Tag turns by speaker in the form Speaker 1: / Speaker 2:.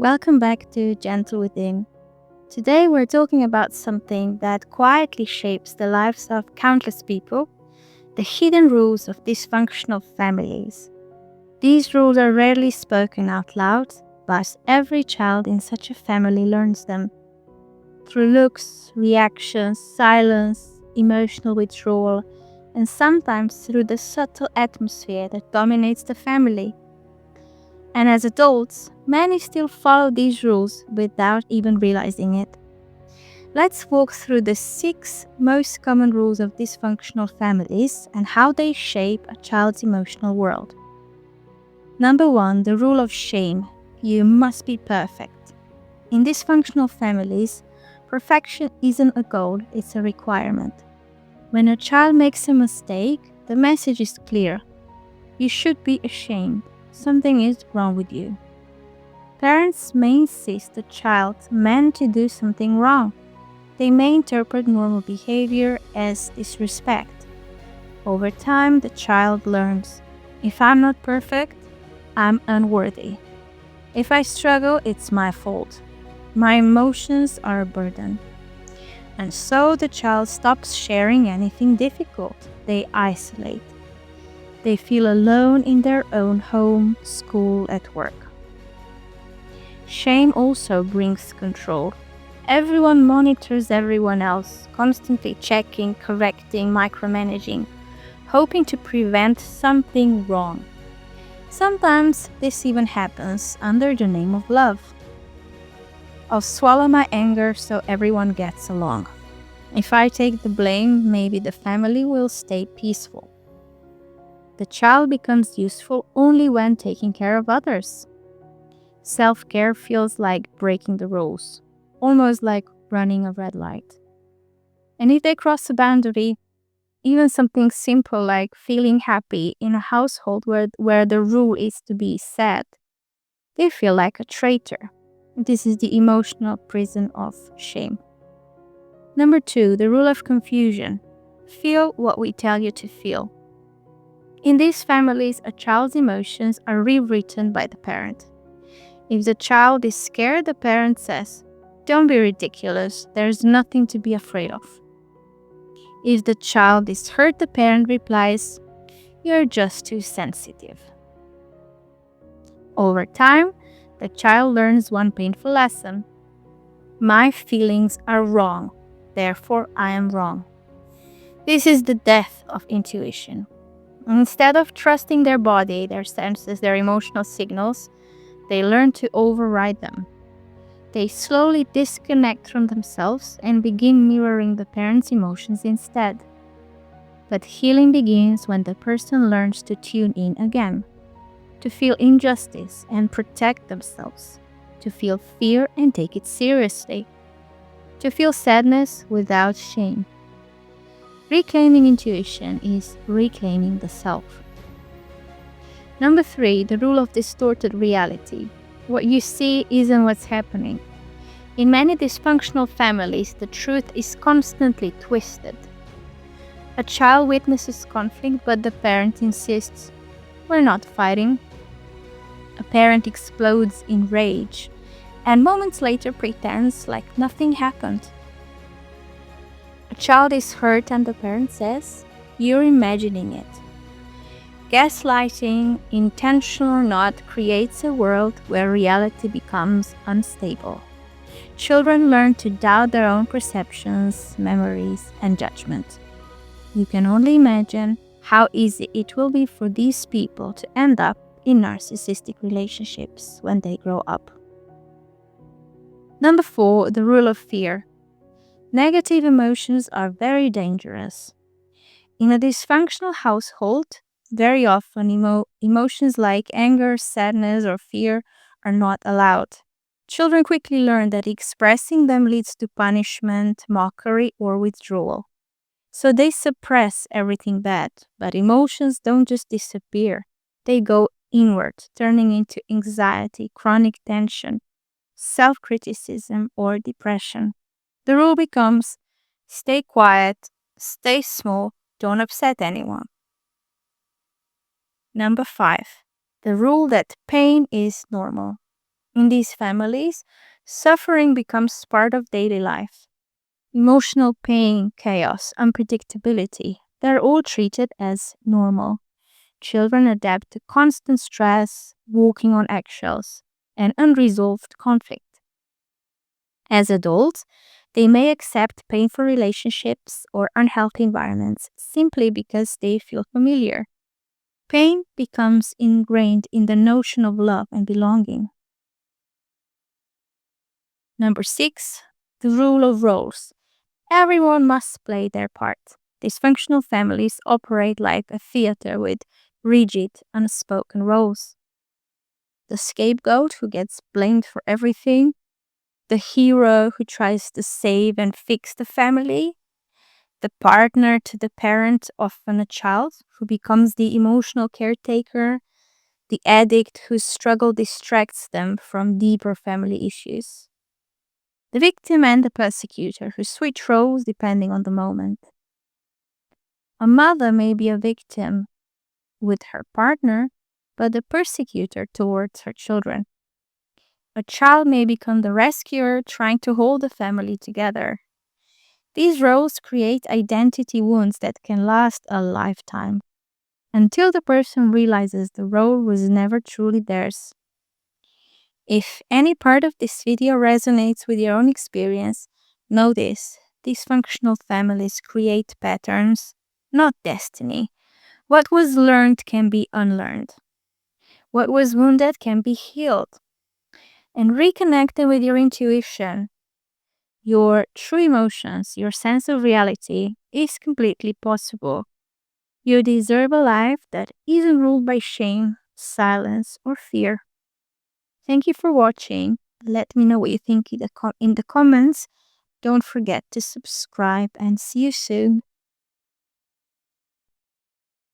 Speaker 1: Welcome back to Gentle Within. Today we're talking about something that quietly shapes the lives of countless people, the hidden rules of dysfunctional families. These rules are rarely spoken out loud, but every child in such a family learns them. Through looks, reactions, silence, emotional withdrawal, and sometimes through the subtle atmosphere that dominates the family. And as adults, many still follow these rules without even realizing it. Let's walk through the 6 most common rules of dysfunctional families and how they shape a child's emotional world. Number 1, the rule of shame. You must be perfect. In dysfunctional families, perfection isn't a goal, it's a requirement. When a child makes a mistake, the message is clear. You should be ashamed. Something is wrong with you. Parents may insist the child meant to do something wrong. They may interpret normal behavior as disrespect. Over time, the child learns, if I'm not perfect, I'm unworthy. If I struggle, it's my fault. My emotions are a burden. And so the child stops sharing anything difficult. They isolate. They feel alone in their own home, school, at work. Shame also brings control. Everyone monitors everyone else, constantly checking, correcting, micromanaging, hoping to prevent something wrong. Sometimes this even happens under the name of love. I'll swallow my anger so everyone gets along. If I take the blame, maybe the family will stay peaceful. The child becomes useful only when taking care of others. Self-care feels like breaking the rules, almost like running a red light. And if they cross a boundary, even something simple like feeling happy in a household where the rule is to be sad, they feel like a traitor. This is the emotional prison of shame. Number 2, the rule of confusion. Feel what we tell you to feel. In these families, a child's emotions are rewritten by the parent. If the child is scared, the parent says, "Don't be ridiculous, there's nothing to be afraid of." If the child is hurt, the parent replies, "You're just too sensitive." Over time, the child learns one painful lesson. My feelings are wrong, therefore I am wrong. This is the death of intuition. Instead of trusting their body, their senses, their emotional signals, they learn to override them. They slowly disconnect from themselves and begin mirroring the parent's emotions instead. But healing begins when the person learns to tune in again, to feel injustice and protect themselves, to feel fear and take it seriously, to feel sadness without shame. Reclaiming intuition is reclaiming the self. Number 3, the rule of distorted reality. What you see isn't what's happening. In many dysfunctional families, the truth is constantly twisted. A child witnesses conflict, but the parent insists, "We're not fighting." A parent explodes in rage, and moments later pretends like nothing happened. A child is hurt and the parent says, "You're imagining it." Gaslighting, intentional or not, creates a world where reality becomes unstable. Children learn to doubt their own perceptions, memories, and judgment. You can only imagine how easy it will be for these people to end up in narcissistic relationships when they grow up. Number 4, the rule of fear. Negative emotions are very dangerous. In a dysfunctional household, very often emotions like anger, sadness, or fear are not allowed. Children quickly learn that expressing them leads to punishment, mockery, or withdrawal. So they suppress everything bad, but emotions don't just disappear. They go inward, turning into anxiety, chronic tension, self-criticism, or depression. The rule becomes, stay quiet, stay small, don't upset anyone. Number 5, the rule that pain is normal. In these families, suffering becomes part of daily life. Emotional pain, chaos, unpredictability, they're all treated as normal. Children adapt to constant stress, walking on eggshells, and unresolved conflict. As adults, they may accept painful relationships or unhealthy environments simply because they feel familiar. Pain becomes ingrained in the notion of love and belonging. Number 6, the rule of roles. Everyone must play their part. Dysfunctional families operate like a theater with rigid, unspoken roles. The scapegoat who gets blamed for everything, the hero who tries to save and fix the family, the partner to the parent, often a child, who becomes the emotional caretaker, the addict whose struggle distracts them from deeper family issues, the victim and the persecutor who switch roles depending on the moment. A mother may be a victim with her partner, but the persecutor towards her children. A child may become the rescuer trying to hold the family together. These roles create identity wounds that can last a lifetime, until the person realizes the role was never truly theirs. If any part of this video resonates with your own experience, know this: dysfunctional families create patterns, not destiny. What was learned can be unlearned. What was wounded can be healed. And reconnecting with your intuition, your true emotions, your sense of reality is completely possible. You deserve a life that isn't ruled by shame, silence, or fear. Thank you for watching. Let me know what you think in the comments. Don't forget to subscribe and see you soon.